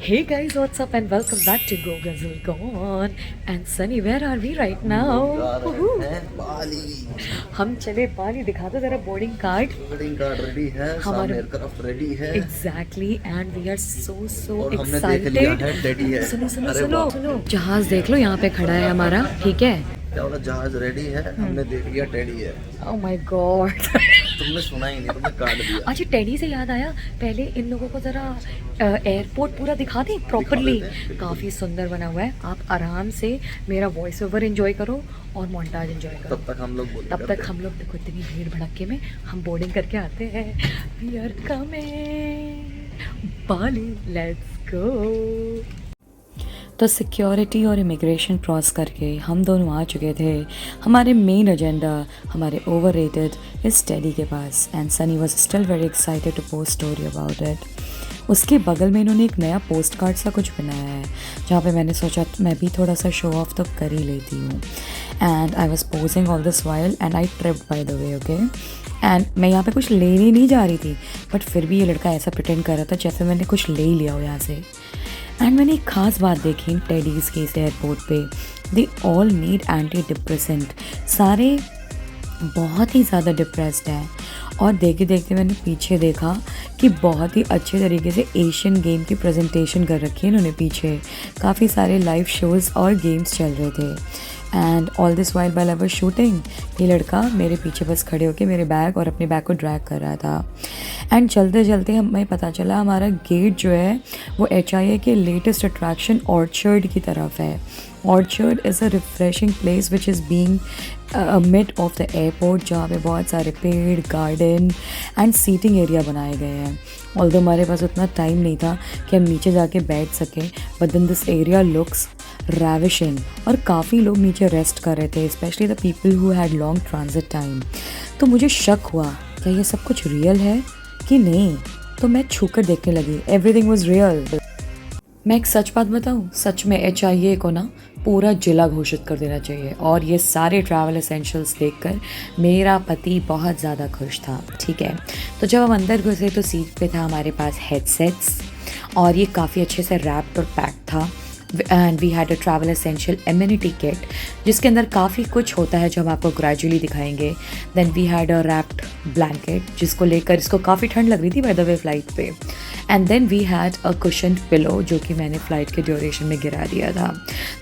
Hey guys, what's up and welcome back to Go Guzzle Go On. And Sunny, where are we right now? जा रहे Woohoo! हैं बाली। हम चले पाली, दिखा दो जरा boarding card. Boarding card ready है, सामने हमारे एयरक्राफ्ट रेडी है exactly and we are so और हमने देख लिया एक्साइटेड। है टेडी है। सुनो सुनो अरे सुनो वाह, सुनो, जहाज देख लो यहाँ पे खड़ा है हमारा, ठीक है। क्या बोला, जहाज रेडी है, हमने देख लिया टेडी है। Oh my God. तुमने सुना ही नहीं, तुमने काट दिया। अच्छा, टेडी से याद आया, पहले इन लोगों को ज़रा एयरपोर्ट पूरा दिखा दें प्रॉपरली। काफ़ी सुंदर बना हुआ है, आप आराम से मेरा वॉइस ओवर एंजॉय करो और मोन्टाज एंजॉय करो। तब तक हम लोग बोलेंगे, तब तक हम लोग देखो इतनी भीड़ भड़के में हम बोर्डिंग करके आते हैं। We are coming Bali, let's go. तो सिक्योरिटी और इमिग्रेशन क्रॉस करके हम दोनों आ चुके थे। हमारे मेन एजेंडा, हमारे ओवररेटेड इस टेडी के पास, and Sunny was still very excited to post story about it. उसके बगल में इन्होंने एक नया पोस्ट कार्ड सा कुछ बनाया है, जहाँ पे मैंने सोचा मैं भी थोड़ा सा शो ऑफ तो कर ही लेती हूँ। And I was posing all this while and I tripped bye the way, okay. And मैं यहाँ पे कुछ लेने नहीं जा रही थी, बट फिर भी ये लड़का ऐसा प्रिटेंड कर रहा था जैसे मैंने कुछ ले ही लिया हो यहाँ से। एंड मैंने एक ख़ास बात देखी टेडीज़ के इस एयरपोर्ट पे, they all need anti depressant. सारे बहुत ही ज़्यादा डिप्रेस्ड हैं। और देखते देखते मैंने पीछे देखा कि बहुत ही अच्छे तरीके से एशियन गेम की प्रेजेंटेशन कर रखी है इन्होंने पीछे। काफ़ी सारे लाइव शोज़ और गेम्स चल रहे थे। And all this while I was shooting, ये लड़का मेरे पीछे बस खड़े होके मेरे बैग और अपने बैग को ड्रैग कर रहा था। एंड चलते चलते हमें पता चला हमारा गेट जो है वो HIA के लेटेस्ट अट्रैक्शन ऑर्चर्ड की तरफ है। Orchard is a refreshing place which is being mid of the airport, जहाँ पे बहुत सारे पेड़, गार्डन एंड सीटिंग एरिया बनाए गए हैं। ऑल्दो हमारे पास उतना टाइम नहीं था कि हम नीचे जाके बैठ सकें, but then this area looks ravishing. और काफ़ी लोग नीचे रेस्ट कर रहे थे, specially the people who had long transit time. तो मुझे शक हुआ क्या ये सब कुछ रियल है कि नहीं, तो मैं छूकर देखने लगी। Everything was real. मैं एक सच बात बताऊं, सच में HIA को ना पूरा जिला घोषित कर देना चाहिए। और ये सारे ट्रैवल एसेंशियल्स देखकर मेरा पति बहुत ज़्यादा खुश था, ठीक है। तो जब हम अंदर घुसे तो सीट पे था हमारे पास हेडसेट्स, और ये काफ़ी अच्छे से रैप्ड और पैक्ड था। And we had a travel essential amenity kit, जिसके अंदर काफ़ी कुछ होता है जो हम आपको ग्रेजुअली दिखाएंगे। Then we had a wrapped blanket, जिसको लेकर इसको काफ़ी ठंड लग रही थी बाय द वे फ्लाइट पे। And then we had a cushioned pillow, जो कि मैंने फ़्लाइट के ड्यूरेशन में गिरा दिया था।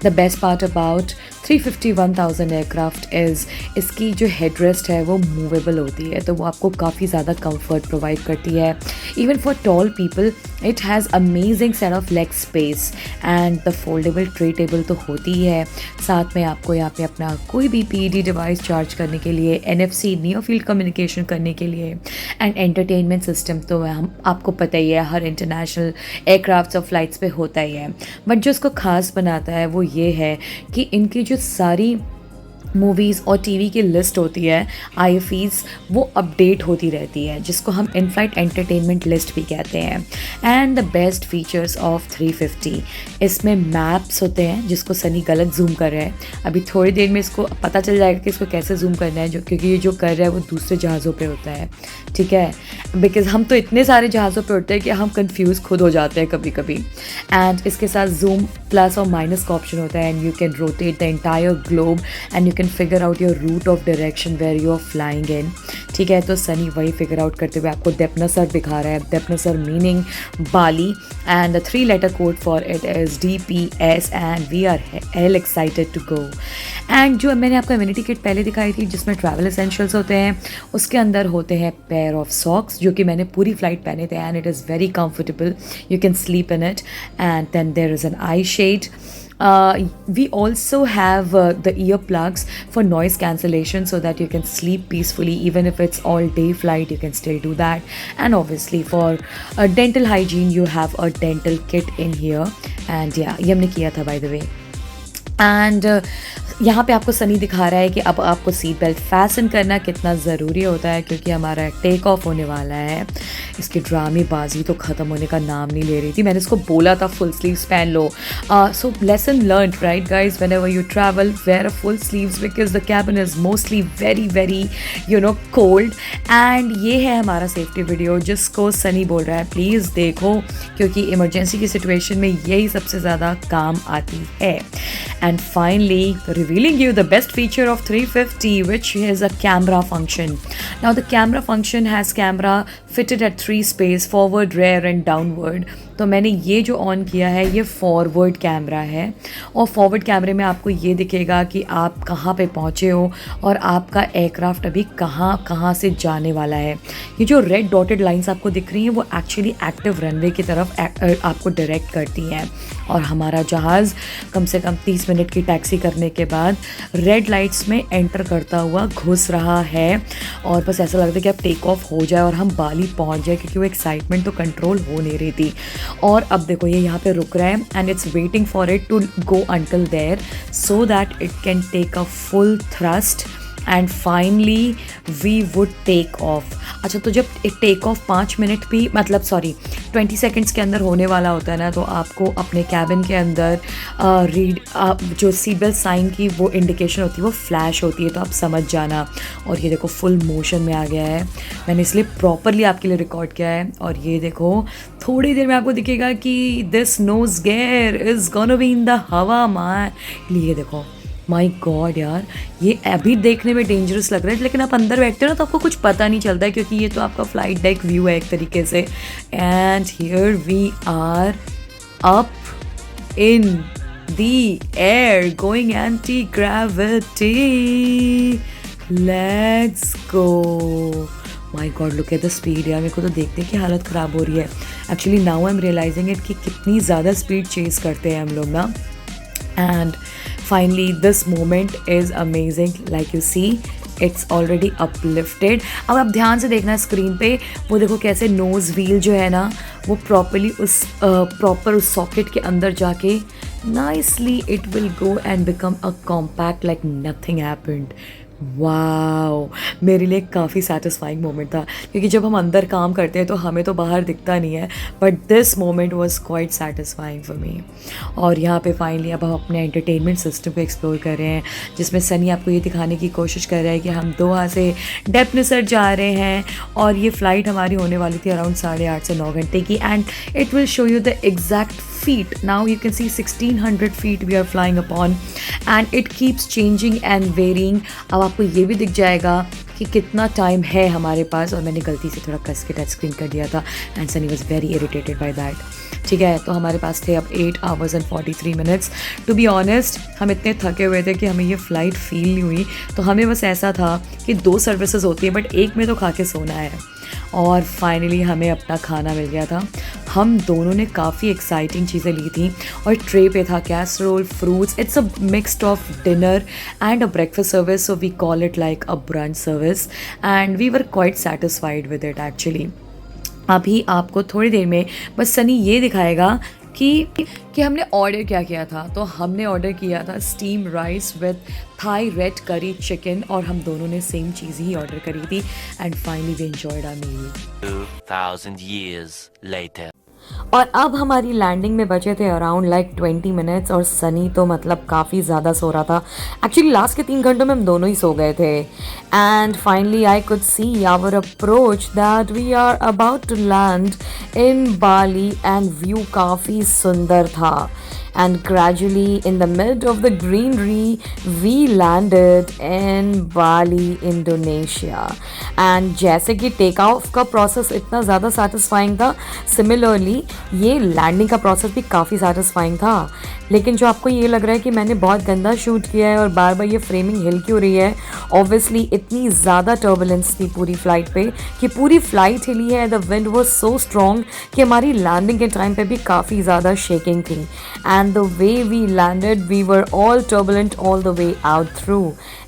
The best part about 351,000 aircraft is इसकी जो हेडरेस्ट है वो मूवेबल होती है, तो वो आपको काफ़ी ज़्यादा कंफर्ट प्रोवाइड करती है। Even for tall people it has amazing set of leg space, and the foldable tray table तो होती ही है। साथ में आपको यहाँ पे अपना कोई भी PED डिवाइस चार्ज करने के लिए, NFC नियर फील्ड कम्युनिकेशन करने के लिए, एंड एंटरटेनमेंट सिस्टम तो हम आपको पता ही है हर इंटरनेशनल एयरक्राफ्ट्स और फ्लाइट्स पे होता ही है। बट जो इसको ख़ास बनाता है वो ये है कि इनकी जो सारी मूवीज़ और TV की लिस्ट होती है, IFEs, वो अपडेट होती रहती है, जिसको हम इन फ्लाइट एंटरटेनमेंट लिस्ट भी कहते हैं। And the best features of 350, इसमें मैप्स होते हैं, जिसको सनी गलत जूम कर रहा है। अभी थोड़ी देर में इसको पता चल जाएगा कि इसको कैसे जूम करना है, जो क्योंकि ये जो कर रहा है वो दूसरे जहाज़ों पे होता है, ठीक है। बिकॉज हम तो इतने सारे जहाज़ों पे उड़ते हैं कि हम कंफ्यूज खुद हो जाते हैं कभी कभी। एंड इसके साथ जूम प्लस और माइनस का ऑप्शन होता है, and you can rotate the entire globe and you can figure out your route of direction where you are flying in, ठीक है। तो सनी वही फिगर आउट करते हुए आपको डेपनासर दिखा रहा है। Denpasar meaning Bali, and the 3-letter code for it is DPS, and we are hell excited to go. And जो मैंने आपको इम्यूनिटी किट पहले दिखाई थी जिसमें ट्रैवल एसेंशियल्स होते हैं, उसके अंदर होते हैं पेयर ऑफ सॉक्स, जो कि मैंने पूरी फ्लाइट पहने थे, and it is very comfortable, you can sleep in it. And then there is an eye shade. We also have the earplugs for noise cancellation, so that you can sleep peacefully even if it's all day flight, you can still do that. And obviously for dental hygiene you have a dental kit in here, and yeah, ये हमने किया था by the way. And यहाँ पे आपको सनी दिखा रहा है कि अब आपको सीट बेल्ट फैसन करना कितना ज़रूरी होता है, क्योंकि हमारा टेक ऑफ होने वाला है। इसकी ड्रामेबाजी तो ख़त्म होने का नाम नहीं ले रही थी। मैंने इसको बोला था फुल स्लीव्स पहन लो। So lesson learn right guys, whenever you travel wear a full sleeves because the cabin is mostly very very cold. And ये है हमारा सेफ्टी वीडियो जिसको सनी बोल रहा है प्लीज़ देखो, क्योंकि इमरजेंसी की सिचुएशन में यही सबसे ज़्यादा काम आती है। And finally revealing you the best feature of 350 which is a camera function. Now the camera function has camera fitted at 3 space, forward, rear and downward. तो मैंने ये जो ऑन किया है ये फॉरवर्ड कैमरा है, और फॉरवर्ड कैमरे में आपको ये दिखेगा कि आप कहाँ पे पहुँचे हो और आपका एयरक्राफ्ट अभी कहाँ कहाँ से जाने वाला है। ये जो रेड डॉटेड लाइंस आपको दिख रही हैं वो एक्चुअली एक्टिव रनवे की तरफ आपको डायरेक्ट करती हैं। और हमारा जहाज़ कम से कम 30 मिनट की टैक्सी करने के बाद रेड लाइट्स में एंटर करता हुआ घुस रहा है, और बस ऐसा लगता है कि अब टेक ऑफ हो जाए और हम बाली पहुंच जाए, क्योंकि वो एक्साइटमेंट तो कंट्रोल हो नहीं रही थी। और अब देखो ये यहाँ पे रुक रहा है and it's waiting for it to go until there so that it can take a full thrust and finally we would take off. अच्छा, तो जब एक टेक ऑफ 5 मिनट भी 20 सेकेंड्स के अंदर होने वाला होता है ना, तो आपको अपने कैबिन के अंदर जो सीट बेल्ट साइन की वो इंडिकेशन होती है वो फ्लैश होती है, तो आप समझ जाना। और ये देखो फुल मोशन में आ गया है, मैंने इसलिए प्रॉपरली आपके लिए रिकॉर्ड किया है। और ये देखो थोड़ी देर में आपको दिखेगा कि this knows gear is gonna be in the हवा मान। ये देखो माय गॉड यार, ये अभी देखने में डेंजरस लग रहा है, लेकिन आप अंदर बैठते हो ना तो आपको कुछ पता नहीं चलता है, क्योंकि ये तो आपका फ्लाइट डेक व्यू है एक तरीके से। And here we are up in the air going anti gravity, let's go. My god look at the speed यार, मेरे को तो देखते कि हालत ख़राब हो रही है। Actually now I am realizing it कि कितनी ज़्यादा स्पीड चेज करते हैं हम लोग ना। And finally this moment is amazing, like you see it's already uplifted। अब आप ध्यान से देखना स्क्रीन पे, वो देखो कैसे नोज़ व्हील जो है ना वो प्रॉपरली उस प्रॉपर उस सॉकेट के अंदर जाके nicely it will go and become a compact like nothing happened. Wow, मेरे लिए काफ़ी सेटिस्फाइंग मोमेंट था, क्योंकि जब हम अंदर काम करते हैं तो हमें तो बाहर दिखता नहीं है, but this moment was quite satisfying for me. और यहाँ पे फाइनली अब हम अपने एंटरटेनमेंट सिस्टम को एक्सप्लोर कर रहे हैं, जिसमें सनी आपको ये दिखाने की कोशिश कर रहा है कि हम दोहा से डेपनिसर जा रहे हैं, और ये फ़्लाइट हमारी होने वाली थी अराउंड 8.5 से 9 घंटे की। And it will show you the exact feet. Now you can see 1600 feet we are flying upon and it keeps changing and varying. अब आपको ये भी दिख जाएगा कि कितना टाइम है हमारे पास, और मैंने गलती से थोड़ा कस के टच स्क्रीन कर दिया था and Sunny was very irritated by that. ठीक है, तो हमारे पास थे अब 8 hours and 43 minutes। To be honest हम इतने थके हुए थे कि हमें ये फ़्लाइट फील नहीं हुई, तो हमें बस ऐसा था कि 2 सर्विसेज होती है बट एक में तो खा के सोना है। और फाइनली हमें अपना खाना मिल गया था। हम दोनों ने काफ़ी एक्साइटिंग चीज़ें ली थी, और ट्रे पे था casserole, fruits, it's a mixed of dinner and a breakfast service, so we call it like a brunch service and we were quite satisfied with it actually. अभी आपको थोड़ी देर में बस सनी ये दिखाएगा कि हमने ऑर्डर क्या किया था। तो हमने ऑर्डर किया था steam rice with Thai red curry chicken, और हम दोनों ने सेम चीज़ ही ऑर्डर करी थी। And finally we enjoyed our meal 2000 years later। और अब हमारी लैंडिंग में बचे थे अराउंड लाइक 20 मिनट्स, और सनी तो मतलब काफ़ी ज़्यादा सो रहा था। एक्चुअली लास्ट के 3 घंटों में हम दोनों ही सो गए थे। And finally I could see our approach that we are about to land in Bali, and view काफ़ी सुंदर था। And gradually in the mid of the greenery we landed in Bali, Indonesia। and जैसे कि take off का process इतना ज़्यादा satisfying था, similarly ये लैंडिंग का प्रोसेस भी काफ़ी सेटिस्फाइंग था। लेकिन जो आपको ये लग रहा है कि मैंने बहुत गंदा शूट किया है और बार बार ये फ्रेमिंग हिल क्यों रही है, ऑब्वियसली इतनी ज़्यादा टर्बुलेंस थी पूरी फ्लाइट पे कि पूरी फ्लाइट हिली है। The wind was so strong कि हमारी लैंडिंग के टाइम पे भी काफ़ी ज़्यादा शेकिंग थी। And the way we landed we were all turbulent all the way out through.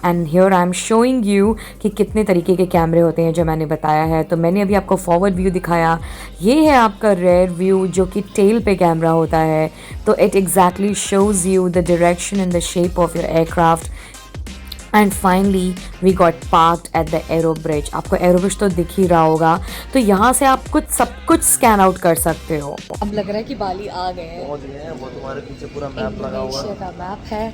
And here I am showing you कि कितने तरीके के कैमरे होते हैं जो मैंने बताया है। तो मैंने अभी आपको फॉरवर्ड व्यू दिखाया, ये है आपका रेयर व्यू जो कि टेल पे कैमरा होता है। तो it exactly shows you the direction and the shape of your aircraft and finally we got parked at the aero bridge. आपको एरो ब्रिज तो दिख ही रहा होगा, तो यहाँ से आप सब कुछ स्कैन आउट कर सकते हो। अब लग रहा है कि बाली आ गए हैं। पहुंच गए हैं, वो तुम्हारे पीछे पूरा मैप लगा हुआ इंडोनेशिया का मैप है,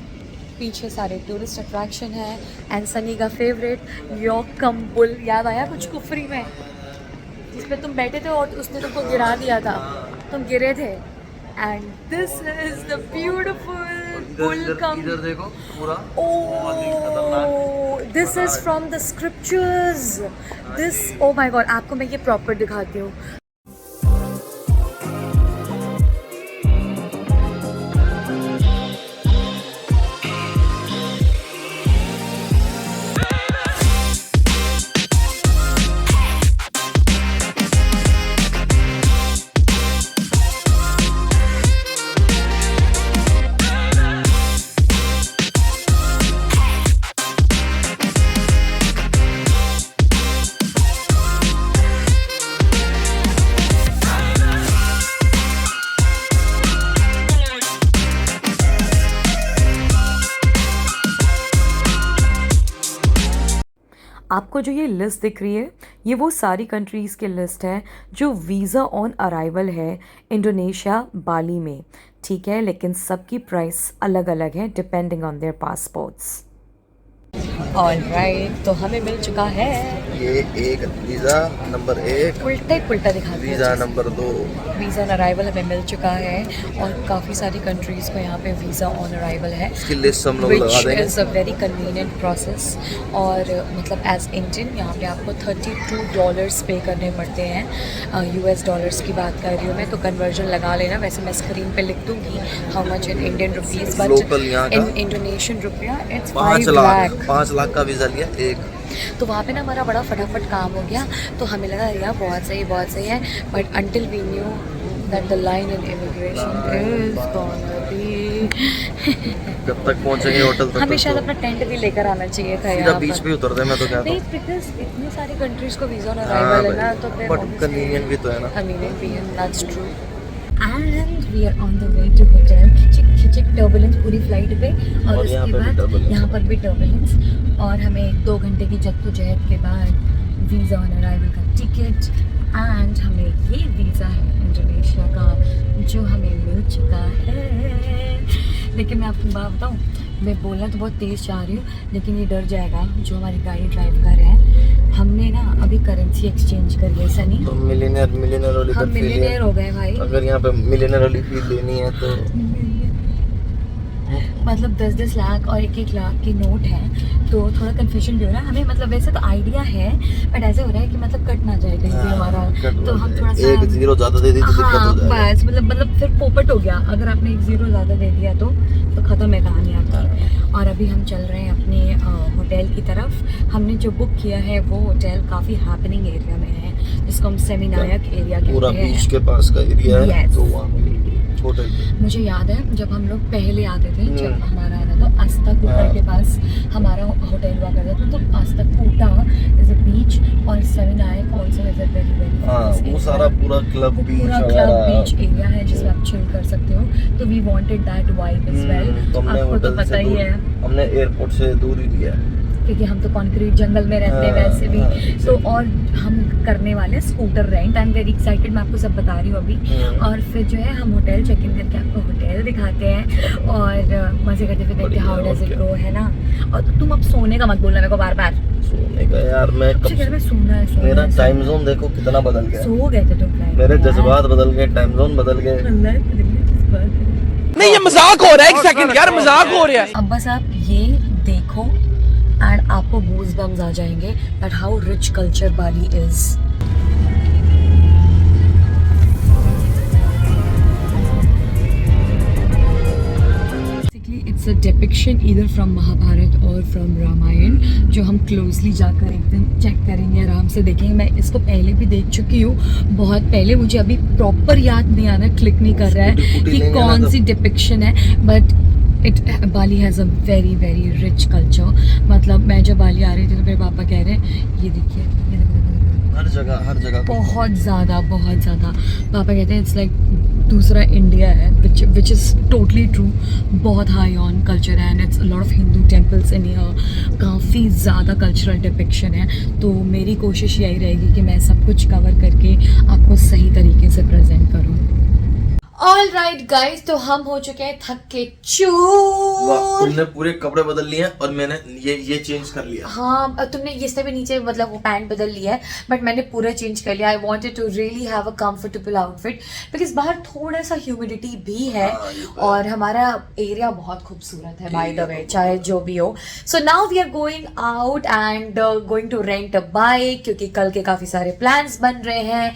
पीछे सारे टूरिस्ट अट्रैक्शन है एंड सनी का फेवरेट योकम बुल। याद आया कुछ कुफरी में जिसमें तुम बैठे थे और उसने तुमको गिरा दिया था, तुम गिरे थे। And this is the beautiful बुल कम। इधर देखो पूरा oh, this is from the scriptures. This, oh my god, आपको मैं ये प्रॉपर दिखाती हूँ। आपको जो ये लिस्ट दिख रही है, ये वो सारी कंट्रीज़ की लिस्ट है जो वीज़ा ऑन अराइवल है इंडोनेशिया बाली में, ठीक है। लेकिन सबकी प्राइस अलग अलग है depending on their passports. Alright, तो हमें मिल चुका है ये एक वीज़ा नंबर 1, उल्टा दिखा दिया। Visa number 2, visa on arrival हमें मिल चुका है और काफ़ी सारी कंट्रीज़ को यहाँ पे वीज़ा ऑन अराइवल है। इसकी लिस्ट हम लोग लगा देंगे। Is a very convenient process और मतलब एज इंडियन यहाँ पे आपको $32 पे करने पड़ते हैं। US डॉलर्स की बात कर रही हूँ मैं, तो कन्वर्जन लगा लेना। वैसे मैं स्क्रीन पे लिख दूँगी how much in Indian rupees, but in Indonesian rupiah it's 5 lakh का वीज़ा लिया एक। तो वहाँ पे ना हमारा बड़ा फटाफट काम हो गया, तो हमें लगा यार बहुत सही है, but until we knew that the line in immigration is gonna be. जब तक पहुंचेंगे होटल तक हमें शायद अपना टेंट भी लेकर आना चाहिए था यार, बीच पे उतरते हैं। मैं तो कहता नहीं, हूं बिकॉज़ इतनी सारी कंट्रीज को वीज़ा ऑन अराइवल है ना, तो फिर बट कन्वीनियंट भी तो है ना। कन्वीनियंट भी है, that's true. And we are on the way to hotel. खिचक टर्बुलेंस पूरी फ्लाइट पे, और उसके बाद यहाँ पर भी टर्बुलेंस, और हमें 2 घंटे की जद्दोजहद के बाद वीज़ा ऑन अराइवल का टिकट, एंड हमें ये वीज़ा है इंडोनेशिया का जो हमें मिल चुका है। लेकिन मैं आपको बात बताऊँ, मैं बोलना तो बहुत तेज़ चाह रही हूँ, लेकिन ये डर जाएगा जो हमारी गाड़ी ड्राइव कर रहे हैं। हमने ना अभी करेंसी एक्सचेंज करी है सनी, तो मिलियनर वाली हम मिलियनर हो गए भाई। अगर यहाँ पे मिलियनर वाली फील लेनी है तो मतलब 10-10 लाख और 1-1 लाख के नोट हैं, तो थोड़ा कन्फ्यूजन भी हो रहा है हमें। मतलब वैसे तो आइडिया है, बट ऐसे हो रहा है कि मतलब कट ना जाए कहीं भी हमारा, तो हम थोड़ा सा एक जीरो ज़्यादा दे दी तो दिक्कत हो जाएगा। बस मतलब फिर पोपट हो गया। अगर आपने 1 0 ज़्यादा दे दिया तो ख़त्म है कहानी आपकी। और अभी हम चल रहे हैं अपने होटल की तरफ। हमने जो बुक किया है वो होटल काफ़ी हैपनिंग एरिया में है, जिसको हम सेमिनायक एरिया कहते हैं। पूरा बीच के पास का एरिया है, Yes. तो वहाँ होटल। मुझे याद है जब हम लोग पहले आते थे, जब हमारा आना तो आस्था कूटा के पास हमारा होटल हुआ करता था, तो आस्था कूटा इज अ बीच और सेमिनायक आल्सो इज अ वेरी वो सारा पूरा क्लब बीच एरिया है जिसमें आप चिल कर सकते हो। तो we wanted that vibe as well. आपको तो पता ही है हमने एयरपोर्ट से दूर ही लिया, क्योंकि हम तो कंक्रीट जंगल में रहते हैं वैसे भी। तो और हम करने वाले scooter rent. I am very excited, मैं आपको सब बता रही हूँ अभी। और फिर जो है हम होटल चेक इन करके आपको होटल दिखाते हैं और मजे करते फिर देखते हाउ डज इट गो, है ना। और तुम अब सोने का मत बोलना मेरे को बार बार। सोने का यार मैं सोना है। मेरा टाइम जोन देखो कितना बदल गया। सो गए थे तुम, मेरे जज्बात बदल गए, टाइम जोन बदल गए। नहीं ये मजाक हो रहा है, एक सेकंड यार, मजाक हो रहा है। अब बस आप ये देखो एंड आपको गूज़ बम्स आ जाएंगे that how rich culture Bali is. It's a depiction either from Mahabharata और फ्रॉम रामायण, जो हम क्लोजली जाकर एकदम चेक करेंगे, आराम से देखेंगे। मैं इसको पहले भी देख चुकी हूँ बहुत पहले, मुझे अभी प्रॉपर याद नहीं आ रहा, क्लिक नहीं कर रहा है कि कौन सी डिपिक्शन है। But Bali has a very very rich culture. मतलब मैं जब बाली आ रही थी तो मेरे पापा कह रहे हैं ये देखिए हर जगह बहुत ज़्यादा पापा कहते हैं इट्स लाइक दूसरा इंडिया है, विच इज़ टोटली ट्रू। बहुत हाई ऑन कल्चर है and it's lot of Hindu temples in here, काफ़ी ज़्यादा कल्चरल डिपिक्शन है। तो मेरी कोशिश यही रहेगी कि मैं सब कुछ कवर करके आपको सही तरीके से प्रेजेंट करूँ। ऑल राइट गाइज, तो हम हो चुके हैं थक के चूर। तुमने पूरे कपड़े बदल लिए हैं और मैंने ये चेंज कर लिया। हाँ, तुमने इससे भी नीचे मतलब वो पैंट बदल लिया है, बट मैंने पूरा चेंज कर लिया। I wanted to really have a comfortable outfit because बाहर थोड़ा सा ह्यूमिडिटी भी है और हमारा एरिया बहुत खूबसूरत है बाय द वे, चाहे जो भी हो। So now we are going out and going to rent a bike, क्योंकि कल के काफ़ी सारे प्लान्स बन रहे हैं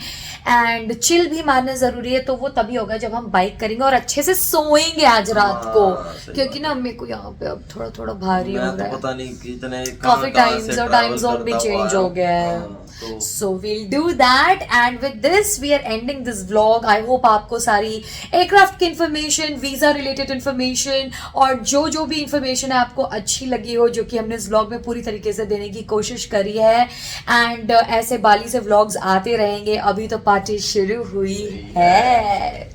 एंड चिल भी मारना ज़रूरी है। तो वो तभी होगा जब हम बाइक करेंगे और अच्छे से सोएंगे आज रात को, क्योंकि ना मेरे को यहाँ पे अब थोड़ा थोड़ा भारी हो रहा है। पता नहीं कितने काफी टाइम जोन भी चेंज हो गया है। So we'll do that and with this we are ending this vlog. I hope आपको सारी एयरक्राफ्ट की इन्फॉर्मेशन, वीजा रिलेटेड इन्फॉर्मेशन और जो भी इन्फॉर्मेशन है आपको अच्छी लगी हो, जो कि हमने इस व्लॉग में पूरी तरीके से देने की कोशिश करी है। एंड ऐसे बाली से व्लॉग्स आते रहेंगे, अभी तो पार्टी शुरू हुई है।